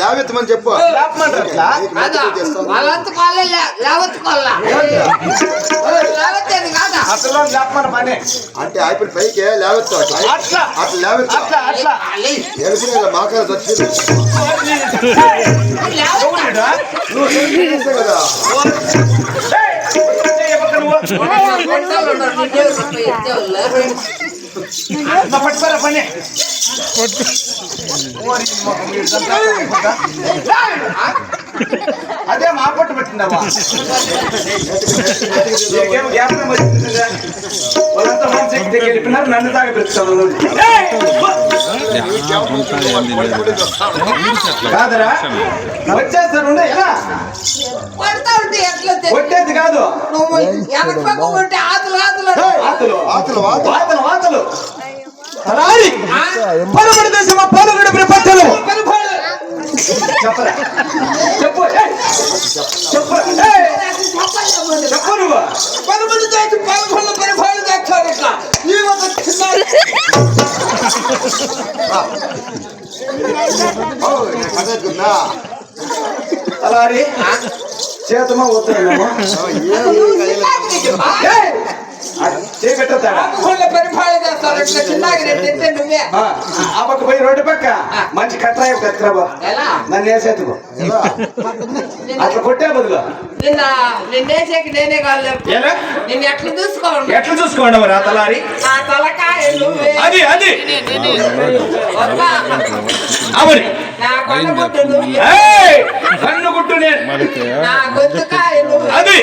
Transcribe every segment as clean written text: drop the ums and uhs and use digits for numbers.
లేవెత్తమని చెప్పు. అంటే అయిపోయిన పైకి లేవెత్తు అట్లా లేవెత్తు మాకాల వచ్చింది కదా. పట్టుకోరా పని అదే మా పట్టు పెట్టిందమ్మా. వాళ్ళంతా మనసు వెళ్ళిపోయినారు, నన్ను దాకా పెట్టుకోవాలి కాదరా. వచ్చేస్తాను ఎలా కొట్టేది కాదు, వాతలు పలుబడి దేశమా పలుగడి ప్రపంచము చెప్పరా చెప్పు చెప్పు నువ్వు 11 దాటి 11 పరిపాలన దాచారు. ఇట్లా ఈ అలా చేతమా వద్దామా ఆ పక్క పోయి రోడ్డు పక్క మంచి కట్రాయి కట్టుకురాబా, నన్ను వేసేట్టుకో అట్లా కొట్టే బదులు ఎట్లా చూసుకోండి మరి ఆ తలారి అది అది అవని కన్ను గుట్టు అది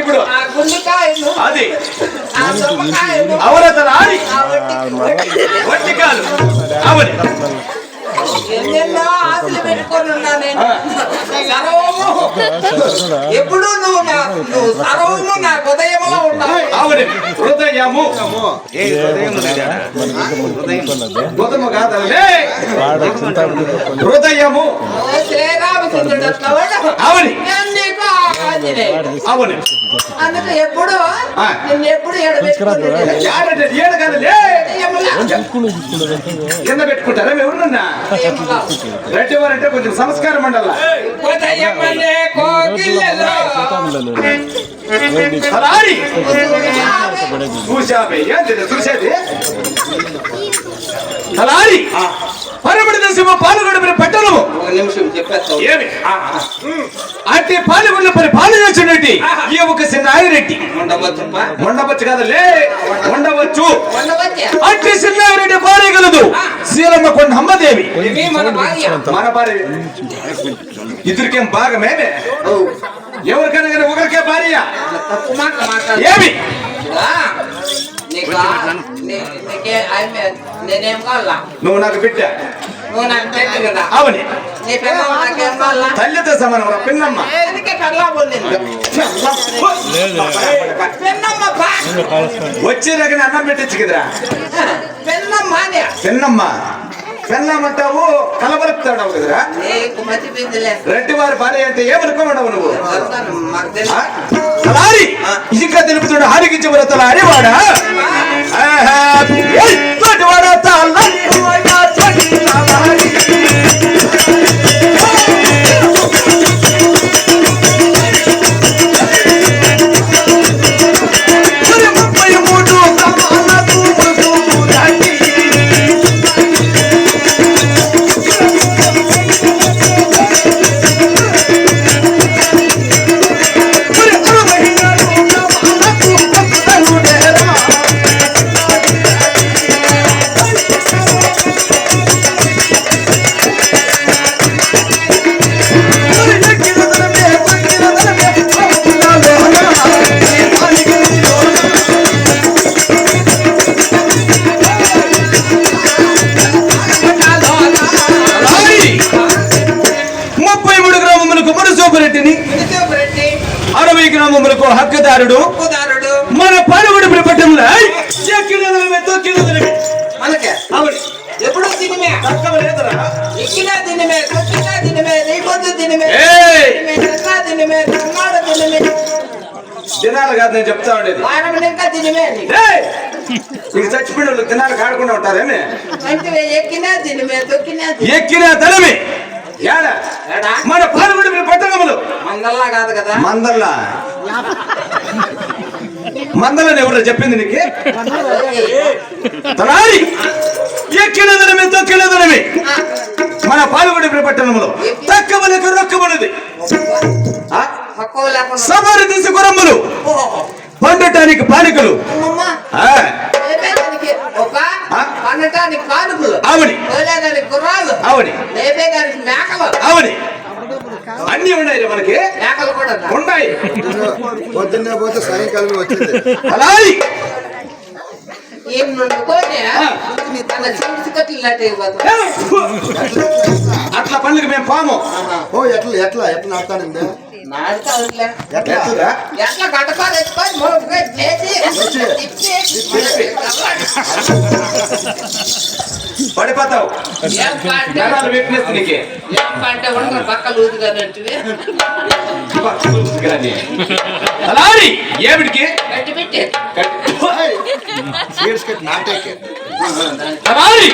ఇప్పుడు అది అవరతల ఆడి వట్టికాలు అవని ఎన్నెన్నో ఆశలు పెట్టుకొని ఉన్నా నేను. ఎప్పుడు నువ్వు సర్వము నా హృదయంలో ఉన్నావు. హృదయము హృదయము శ్రీరామచంద్రుడు అవుని అవును. అందుకు ఎప్పుడు నిన్నెప్పుడు కింద పెట్టుకుంటారా ఎవరున్నా రెడ్డి వారంటే కొంచెం సంస్కారం మండల చూసేది అలారి పరమడి దేశము పాల్గొన పెట్టను. ఒక నిమిషం చెప్పేస్తావు ఏమి అంటే పాల్గొన్న పని పాలు చేసినట్టు ఈ ఒక చిన్న ఆగిరెడ్డి ఉండవచ్చు కదలే ఉండవచ్చు. అంటే చిన్న ఆగిరెడ్డి భార్య గలదు శీలమ్మ కొండ అమ్మదేవి మన భార్య. ఇద్దరికేం భాగమేమే ఎవరికైనా కానీ ఒకరికే భార్య ఏమి నేనేం కావాలా నువ్వు నాకు బిడ్డ నువ్వు నాకు పెట్టు కదా అవుని నీ పిల్లమ్మ నాకేం కావాలా తల్లితో సమానం పిన్నమ్మ వచ్చే రకం అన్నం పెట్టచ్చు కదరా పిన్నమ్మ పెన్నమ్మంటావు కలబలుపుతాడవు కదరా. రెడ్డి వారి భార్య అంటే ఏమనుకోమన్నావు నువ్వు తలారి ఇంకా తెలుపుతుడు హారికించబడ తలారి వాడా గ్రామములకు హక్కుదారుడు మన పలువుడు ప్రపంచంలో ఎప్పుడు తినిమే ఎక్కినా తినిమే కొట్టినా తినిమే రేపొద్దు తినిమే తినిమే కన్నాడ తినిమే జనాలు కాదు నేను చెప్తా ఉండేది వారం ఇంకా తినిమే ఇక చచ్చిపోయిన వాళ్ళు తినాలి కాడకుండా ఉంటారేమి అంటే ఎక్కినా తిని మేము తొక్కినా తిని. ఎక్కిన తలమి ఏడ ఏడా? మన పాల్గొండ పట్టణములు మందల్లా కాదు కదా. మందల్లా మందలని ఎవరో చెప్పింది నీకు తలారి ఎక్కినదనమే తొక్కినదనమే మన పాల్గొండ పట్టణములు తక్కువలకు రొక్కబడిది తక్కువ లేకుండా. సవారి తీసుకురమ్ములు పండటానికి పాలికలు అమ్మమ్మ, ఆ, లేపేదానికి ఒక ఆ? పండటానికి కానుకలు, అవుని తోలేదానికి గుర్రాలు, అవుని లేపేదానికి మేకలు. అవుని అన్ని ఉన్నాయి మనకి మేకలు కూడా ఉన్నాయి. ఉన్నాయి పొద్దున్నే పోతే సాయంకాలం వచ్చింది. అలాది ఏం నుండుకొని తన చిరుచుకట్లు నట్టయిపోతుంది. అట్లా పనులకు మేము పాము ఓ ఎట్లా నాడతానండి? నాడుతావులే. ఎట్లా ఎట్లా గడ్డపాలు ఎత్తుకొని మూడుగా చేసి తిప్పి పడిపోతావు ఏం పాట నరాలు వీక్నెస్ నీకే ఏం పాట ఉండరు పక్కలు ఊదుగానంటివి అలాది ఏమిటికి గట్టి పెట్టి సీడ్స్ కట్ నాటేకే. అలాది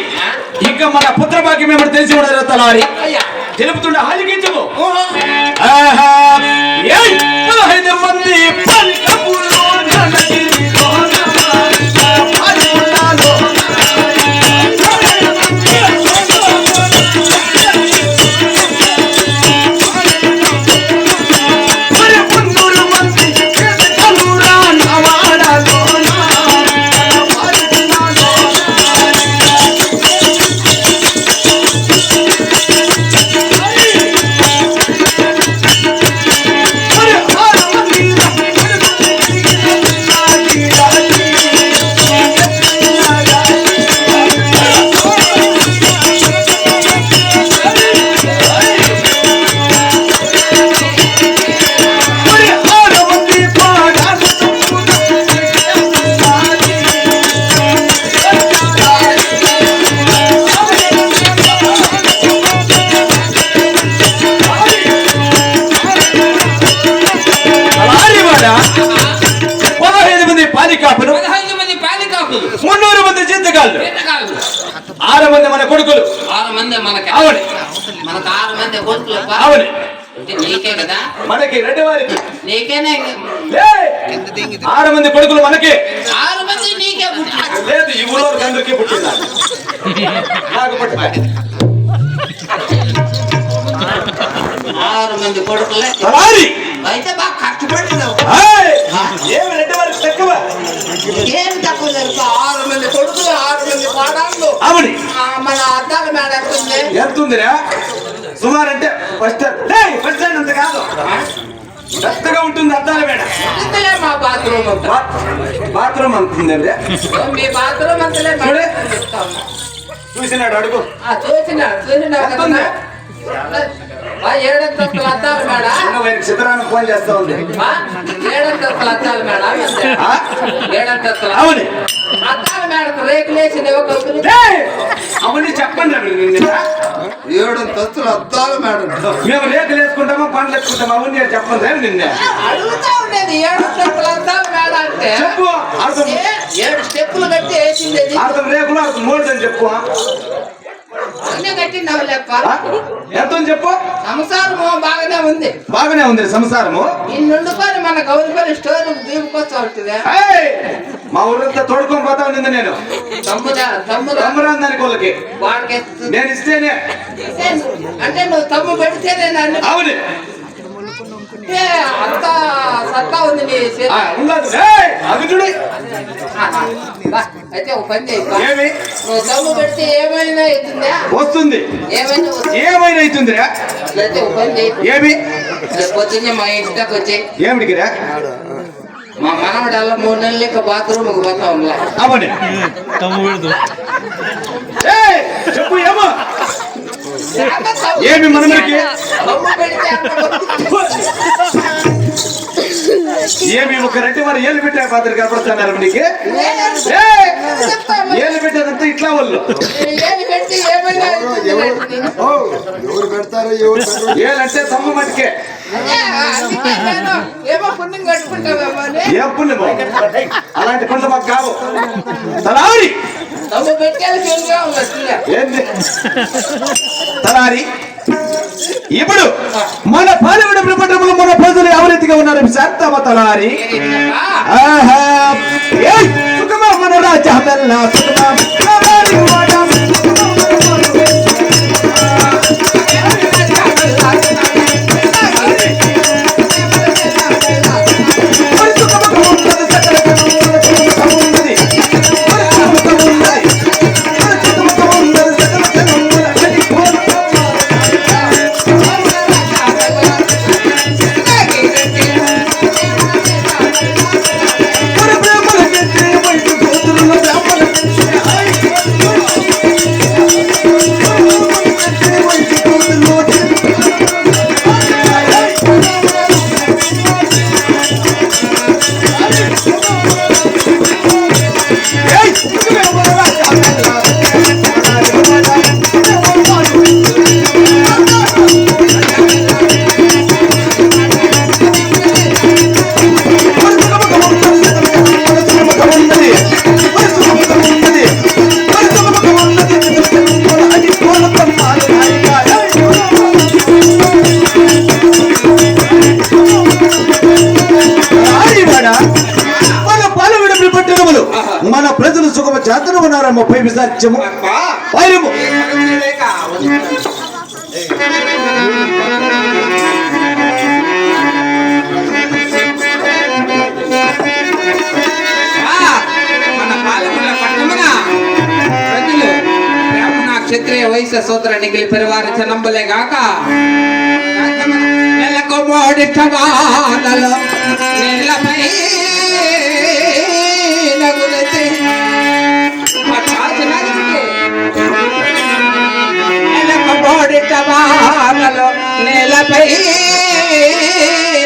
ఇంకా మన పుత్ర భాగ్యం ఏమిటి తెలిసి ఉండదు తలారి అయ్యా తెలుపుతుండే హాలికించము 15 మంది పలికపులో జనగిరిలో పాల్గొన్నాలో. మరి 300 మంది కలురా నవాడలోన పాల్గొన్నాలో. మరి 6 మంది మరి 6 మంది పాడాలు అలారివాడ 15 మంది పాలికాపులు 15 మంది పాలికాపులు 300 మంది జీతగాళ్ళు వేటగాళ్ళు 6 మంది మన కొడుకులు 6 మంది మనకి అవును మనకు 6 మంది కొడుకులు అవును నీకే కదా మనకి రెండు వారికి నీకేనే లే 6 మంది కొడుకులు మనకి 6 మంది నీకే పుట్టారు. లేదు ఈ ఊళ్ళో అందరికీ పుట్టిందా నాకు పుట్టిన 6 మంది కొడుకులే తలారి అయితే బాగా కష్టపడినావు. ఏయ్! ఏమి రెండు వారికి తక్కువ ఏం తక్కువ తెలుసు 6 మంది కొడుకులు 6 మంది పాడాళ్ళు. అవుని మన అద్దాల మేడ ఎత్తుంది. ఎంత ఉందిరా సుమారు అంటే ఫస్ట్ స్టాండ్ అంత కాదు పెద్దగా ఉంటుంది అద్దాల మేడ ఇంతలే మా బాత్రూమ్ అంతా. బాత్రూమ్ అంతుందండి మీ బాత్రూమ్ అంతలే మేడ చూడే. చెప్తా ఉన్నా. చూసినాడు అడుగు చూసినా ఎంత ఉంది? కదా 7 అద్దాల మేడ చిత్రాన్ని ఫోన్ చేస్తా ఉంది 7 అద్దాల మేడ ఆ? 7 అవును అద్దాల మేడకు రేకులేసి నివ్వకొస్తుంది. ఏయ్! అవన్నీ చెప్పండి రా మీరు నిన్న. 7 అంతస్తుల అద్దాల మేడం. మేము రేకులు వేసుకుంటామా పండ్లు వేసుకుంటామా అవన్నీ నేను చెప్పండి రా నిన్న అడుగుతా ఉండేది 7 అద్దాల మేడ అంటే చెప్పు అర్థం 7 స్టెప్పులు కట్టి వేసింది. అర్థం రేకులు అర్థం మూడు అని చెప్పు అన్నీ కట్టినావు లెక్క. ఆ? ఎంత ఉంది చెప్పు సంసారము బాగానే ఉంది. బాగానే ఉంది సంసారము ఇన్నుండుకొని మన గౌరిపల్లి స్టోర్ దీపుకొస్తా ఉంటుంది. ఏయ్! మా ఊరంతా తోడుకొని పోతావు నిన్న నేను తమ్ముడు తమ్మురాని దానికి వాళ్ళకి వాడికి ఎత్తుతుంది. నేను ఇస్తేనే అంటే నువ్వు తమ్ము పెడితేనే నన్ను అవును అంత సత్తా ఉంది నీ చేతిలో. ఉండదు ఏయ్! అది చూడు బా, అయితే ఒక పని చేయి బా. ఏమి నువ్వు తమ్ము పెడితే ఏమైనా అవుతుందా? వస్తుంది ఏమైనా వస్తుంది. ఏమైనా అవుతుందిరా అయితే ఒక పని చేయి. ఏమి రేపు పొద్దున్నే మా ఇంటికి వచ్చి ఏమిటికిరా మా మనవడల్లా 3 నెలలు లెక్క బాత్రూమ్ పోతా ఉన్నా. అవని ఏయ్! చెప్పు ఏమో ఏమి మనమరికి తమ్ము పెడితే ఏమి ఒక రెడ్డి మరి ఏళ్ళు పెట్టే పాత్ర కనపడుతున్నారు నీకు ఏళ్ళు పెట్టేదంతా ఇట్లా వాళ్ళు ఏమి పెడితే ఏమైనా అవుతుందా? ఓ, ఎవరు పెడతారో ఎవరు పెట్టరు. ఏలంటే తమ్మ మటుకే అదే, అందుకే నేను ఏమో పుణ్యం కట్టుకుంటావేమో అని ఏ పుణ్యమో అలాంటి పనులు మాకు కావు. తలారి తమ్ము పెట్టేది తెలుగుగా ఉన్నట్లే. ఏంది తలారి ఇప్పుడు మన పాలెగూడెం పట్టణంలో మన ప్రజలు ఎవరైతే ఉన్నారు శాంతమ్మ తలారి. ఆహా ఏయ్ సుఖమా మన రాజ్యమెల్ల సుఖమా తలారి వాడా మన ప్రజలు సుఖమ చేతన ఉన్నారమ్మ పై విసార్యము వైరము మన పాలకుల పట్టణమున ప్రజలు బ్రాహ్మణ క్షత్రియ వైశ్య సోదర నిగిలి పరివార చనంబలే గాక నెలకు మోడిష్టవానలు నీళ్ళపై నగులతి నెలకు మోడిష్టవానలు నీళ్ళపై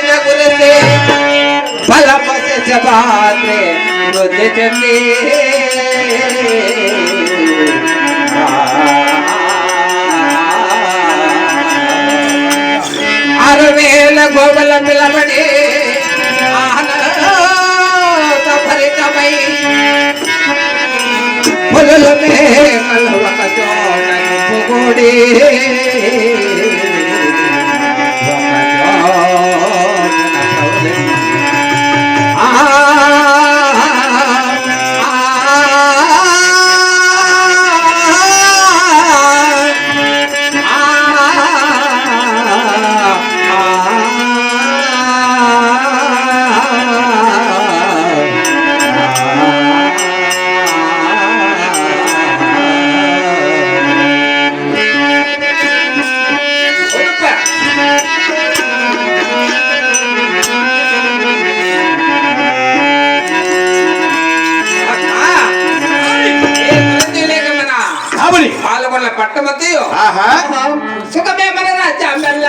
నగులతి ఫలపతి బాత్రే వృద్ధి చెంది అరవేల గోబల పిలబడి ఆనంద భరితమై పులుల మేకలు ఒక చోట పొగొడి పాల్గొన్న పట్టమతి సుఖమే మన రాజ్యామెల్ల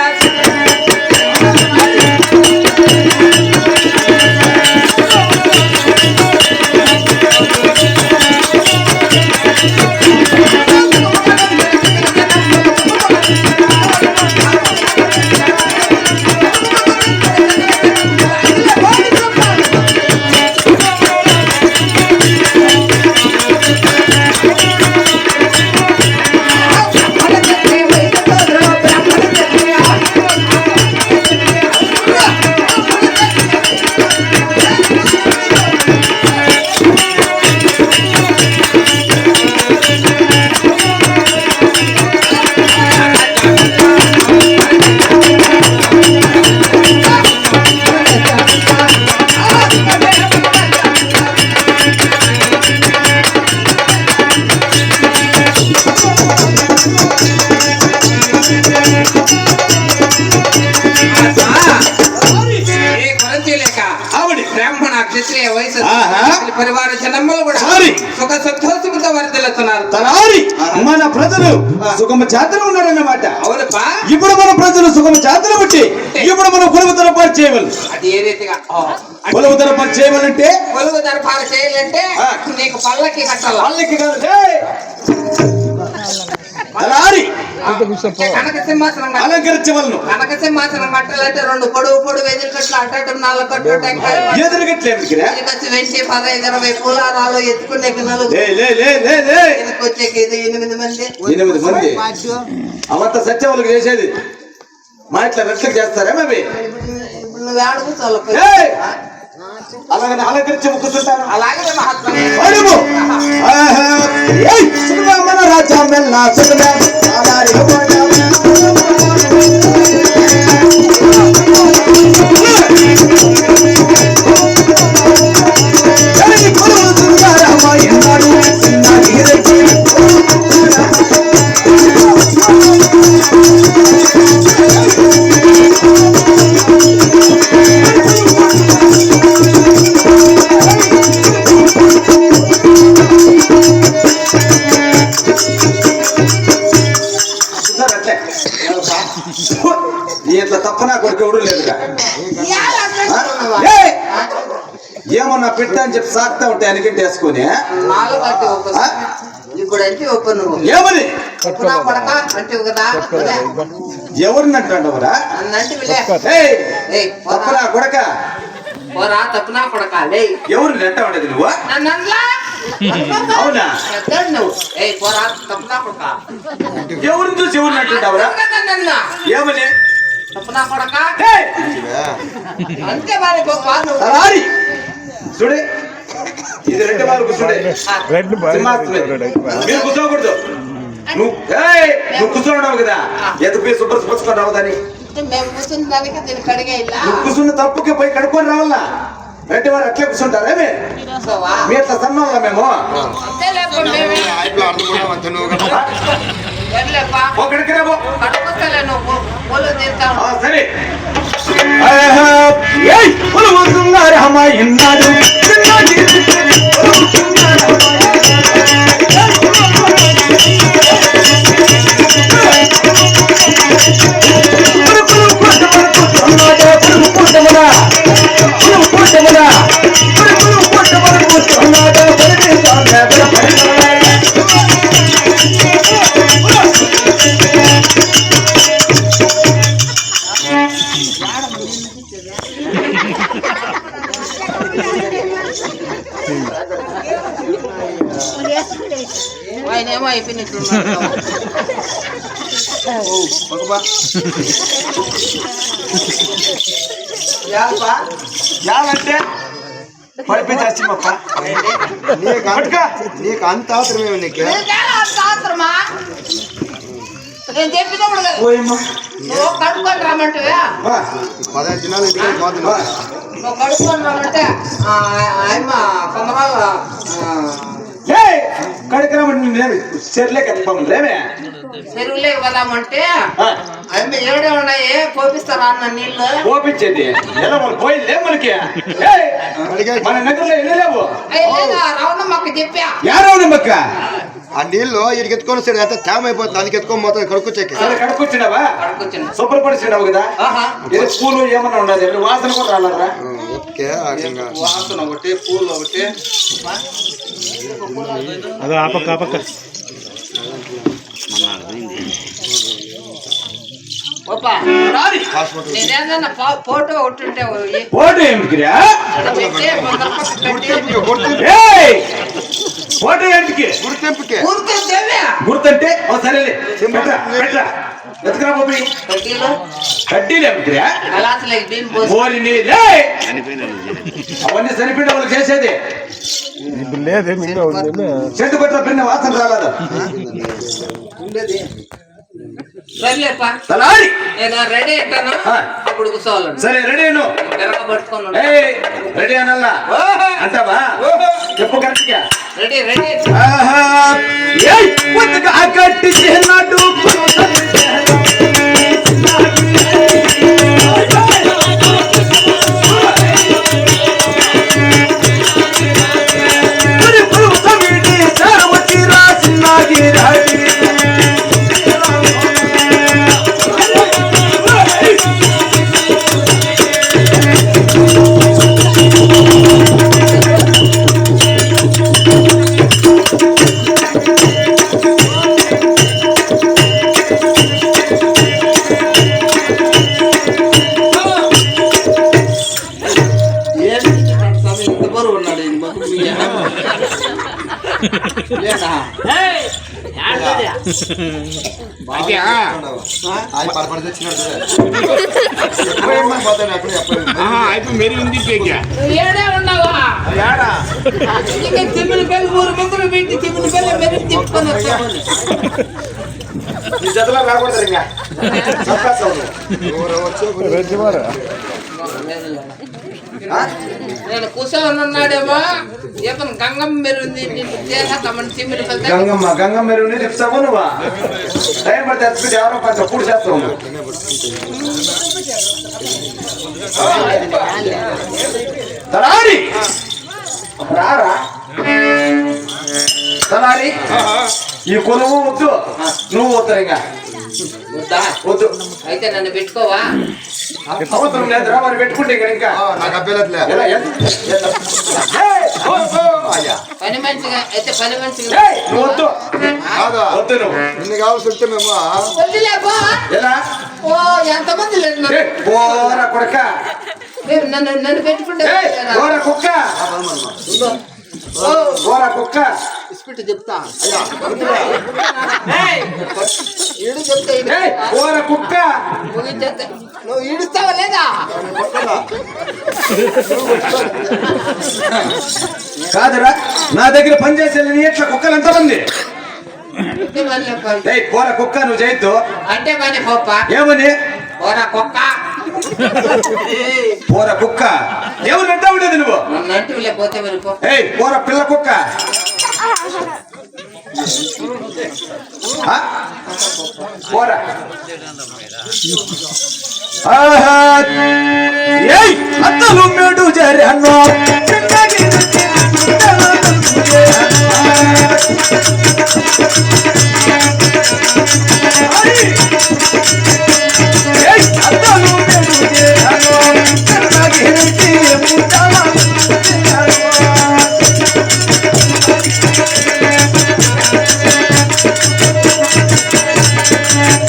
బ్రాహ్మణ క్షత్రియ వయసు పరివార జనములు కూడా సుఖ సంతోషముతో వర్ధిల్లుతున్నారు. తలారి మన ప్రజలు సుఖమ చేతన ఉన్నారన్నమాట. అవునప్పా, ఇప్పుడు మన ప్రజలు సుఖమ చేతన బట్టి ఇప్పుడు మనం కొలువు దరపాటు చేయవాలి. అది ఏ రీతిగా కొలువు దరపాటు చేయాలంటే కొలువు దరపాటు చేయాలంటే నీకు పల్లకి కట్టాలి. వాళ్ళకి కాదు తలారి కనక సింహాసనం అలంకరించవలను. కనక సింహాసనం కట్టాలంటే 2 పొడుగు ఎదురు కట్లు అట్ట 4 కట్లు టెంకాయ ఎదురు కట్లేదు వెండి 15, 20 పూలారాలు ఎత్తుకునే వచ్చేకి 8 మంది. 8 మంది అవంతా సత్యవాళ్ళకి చేసేది. మా ఇట్లా రెట్లకు చేస్తారా మేబీ? ఇప్పుడు నువ్వు ఏడ కూర్చోవాలి? అలాగని అలంకరించి కూర్చుంటాను. అలాగే మహాత్మ మన రాజా మెల్లా ఇట్లా తప్ప నా కొడుకు ఎవడు లేదుగా. ఏమన్నా పెట్టా అని చెప్పి సాగుతా ఉంటాయి అనికంటే వేసుకుని ఇప్పుడు అంటే ఒప్పు నువ్వు ఏమని కదా ఎవరిని అంటాడవరా? తప్పనా కొడక పోరా తప్పునా కొడక ఎవరిని అంటా ఉండేది నువ్వు? అవునా? నువ్వు పోరా తప్పునా కొడక ఎవరిని చూసి ఎవరిని అంటుంటావరా? ఏమని తప్పునా కొడక అంతే మరి చూడే ఇది 2 మార్లు కూర్చుండే మీరు కూర్చోకూడదు. నువ్వు కూర్చోన్నావు కదా ఎదుగు శుభ్రపరచుకొని రావదని. మేము కూర్చున్న దానికి దీనికి అడిగే నువ్వు కూర్చున్న తప్పుకి పోయి కడుక్కొని రావాలా? 2 వారు అట్లే కూర్చుంటారా? మీ అట్లా సన్నోళ్ళ మేము సరే ఆయనేమో అయిపోయినట్లు అంటే పడిపించమ్మప్ప నీకు అంత అవసరమే. నీకు అవసరమా? నేను చెప్పినప్పుడు నువ్వు కడుక్కొని రమ్మంటే 15 దినాలు ఇంటికి పోతున్నా. నువ్వు కడుక్కొని రమ్మంటే ఆయమ్మ కొమరాల కడకరమంటే నేను చెర్లే కట్టుకోలేమే చెరువులే కదామంటే అవి 7 ఉన్నాయి పోపిస్తారా అన్న నీళ్ళు పోపించేది ఎలా పోయిందే మనకి మన నగరంలో వెళ్ళలేవు. రవణమ్మక్క చెప్పా రవణమ్మక్క ఆ నీళ్ళు ఇడికి ఎత్తుకొని వస్తాడు అయితే తేమ అయిపోతుంది. దానికి ఎత్తుకొని పోతుంది కడుక్కొచ్చాక. కడుక్కొచ్చినావా? శుభ్రపరిచినావు కదా. ఇది పూలు ఏమన్నా ఉండదు వాసన కూడా రాలరా? వాసన ఒకటి పూలు ఒకటి అదో ఆపక్క ఆపక్క ఫోటో ఒకటి ఫోటో ఏమిటిరా? ఫోటో ఏంటికి? గుర్తింపుకే. గుర్తంటే సరేలే ఎత్తుకురా బాబు. కడ్డీలు ఏమిటిరా? అవన్నీ చనిపోయిన వాళ్ళు చేసేది. చెట్టు పెట్టిన పిన్న వాసన రాలేదు. రెడీ అయితాను ఇప్పుడు కూర్చోవాలి. సరే రెడీ పట్టుకున్నాను. రెడీ అనల్లా అంటావా? చెప్పు కరెక్ట్గా. రెడీ రెడీ కట్టి చిన్నాడు ఆయన పరపడి తెచ్చినాడు పోతాను అక్కడ ఏడే ఉన్నావా ఇంకా తిమ్మిడి పెళ్ళి 3 ముగ్గురు పెట్టి తిమ్మిడి పెళ్ళి మెరుగు తిప్పుకొని వచ్చామని ఈ జతలో రాకూడదు ఇంకా చంపేస్తావు నేను కూర్చొని ఉన్నాడేమో ఇతను గంగమ్మ మెరుంది చేసేస్తామని తిమ్మిడి పెళ్ళి గంగమ్మ మీరు చెప్తావు నువ్వా టైం పడితే ఎత్తుకుంటే ఎవరో కొంచెం పూడి చేస్తావు తలారి రారా తలారి ఈ కొలువు వద్దు నువ్వు వద్దు ఇంకా వద్దా వద్దు అయితే నన్ను పెట్టుకోవా అవసరం లేదురా మరి పెట్టుకుంటే ఇంకా నాకు అభ్యలట్లే ఎలా పని మంచిగా అయితే పని మంచిగా నువ్వు వద్దు కాదా వద్దు నువ్వు నిన్ను కావాల్సి వస్తే మేము వద్దులే బా. ఎలా ఓ ఎంతమంది లేదు పోరా కొడక నన్ను పెట్టుకుంటే పోరా కుక్క పోరా కుక్క ఇస్పిట్ చెప్తా ఈడు చెప్తే పోరా కుక్క ముగించేస్తే నువ్వు ఈడుస్తావా లేదా కాదురా నా దగ్గర పనిచేసే నీ ఎట్లా కుక్కలు ఎంతమంది అంటే మళ్ళీ పని. పోరా కుక్క నువ్వు చేయొద్దు అంటే పని గొప్ప ఏమని ఓరా కుక్క పోరా కుక్క ఎవరు అంటా ఉండేది నువ్వు నన్ను అంటూ లేకపోతే వెళ్ళిపో పోరా పిల్ల కుక్క ఆ? పోరా అత్తలు మేడు జరన్నో చిన్నగి